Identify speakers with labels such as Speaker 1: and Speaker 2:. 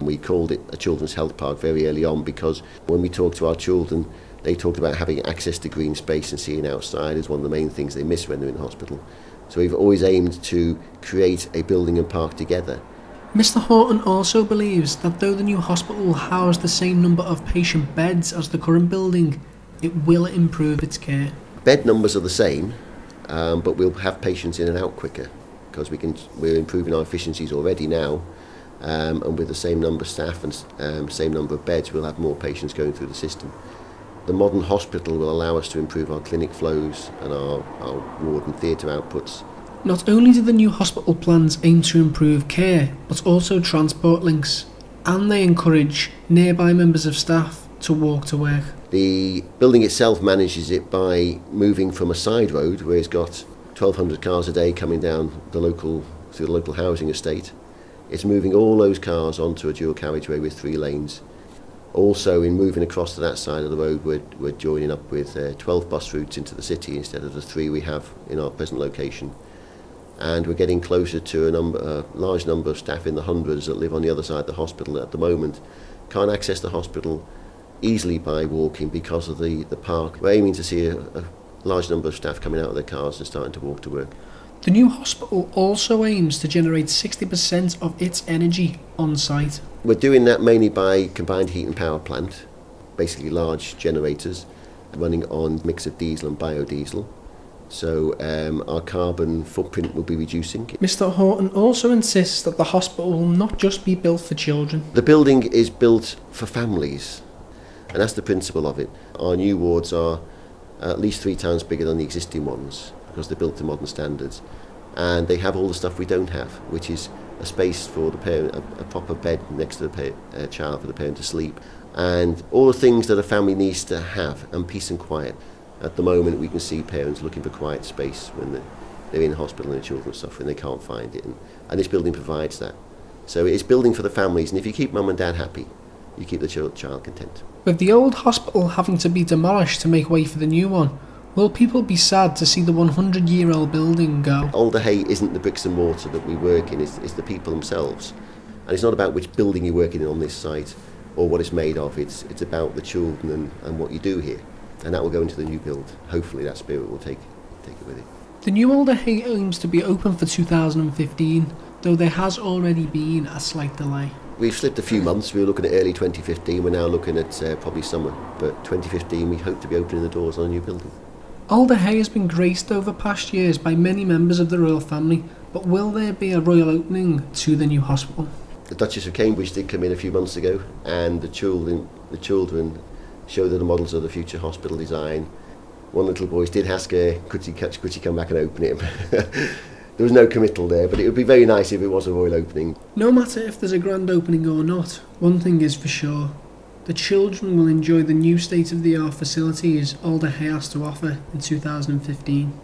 Speaker 1: We called it a children's health park very early on because when we talked to our children, they talked about having access to green space and seeing outside as one of the main things they miss when they're in hospital. So we've always aimed to create a building and park together.
Speaker 2: Mr. Horton also believes that though the new hospital will house the same number of patient beds as the current building, it will improve its care.
Speaker 1: Bed numbers are the same, but we'll have patients in and out quicker because we're improving our efficiencies already now, and with the same number of staff and same number of beds, we'll have more patients going through the system. The modern hospital will allow us to improve our clinic flows and our ward and theatre outputs.
Speaker 2: Not only do the new hospital plans aim to improve care, but also transport links, and they encourage nearby members of staff to walk to work.
Speaker 1: The building itself manages it by moving from a side road where it's got 1,200 cars a day coming down through the local housing estate. It's moving all those cars onto a dual carriageway with 3 lanes. Also, in moving across to that side of the road, we're joining up with 12 bus routes into the city instead of the 3 we have in our present location. And we're getting closer to a large number of staff in the hundreds that live on the other side of the hospital at the moment. Can't access the hospital easily by walking because of the park. We're aiming to see a large number of staff coming out of their cars and starting to walk to work.
Speaker 2: The new hospital also aims to generate 60% of its energy on site.
Speaker 1: We're doing that mainly by combined heat and power plant, basically large generators running on a mix of diesel and biodiesel. So our carbon footprint will be reducing.
Speaker 2: Mr. Horton also insists that the hospital will not just be built for children.
Speaker 1: The building is built for families, and that's the principle of it. Our new wards are at least 3 times bigger than the existing ones because they're built to modern standards, and they have all the stuff we don't have, which is a space for the parent, a proper bed next to the child for the parent to sleep, and all the things that a family needs to have, and peace and quiet. At the moment, we can see parents looking for quiet space when they're in hospital and their children are suffering, they can't find it, and this building provides that. So it's building for the families, and if you keep mum and dad happy, you keep the child content.
Speaker 2: With the old hospital having to be demolished to make way for the new one, will people be sad to see the 100-year-old building go?
Speaker 1: Alder isn't the bricks and mortar that we work in, it's the people themselves. And it's not about which building you're working in on this site or what it's made of, it's about the children and what you do here. And that will go into the new build. Hopefully that spirit will take it with it.
Speaker 2: The new Alder aims to be open for 2015, though there has already been a slight delay.
Speaker 1: We've slipped a few months. We were looking at early 2015. We're now looking at probably summer. But 2015, we hope to be opening the doors on a new building.
Speaker 2: Alder has been graced over past years by many members of the royal family, but will there be a royal opening to the new hospital?
Speaker 1: The Duchess of Cambridge did come in a few months ago, and the children showed her the models of the future hospital design. One little boy did ask her, could she come back and open it? There was no committal there, but it would be very nice if it was a royal opening.
Speaker 2: No matter if there's a grand opening or not, one thing is for sure. The children will enjoy the new state-of-the-art facilities Alder has to offer in 2015.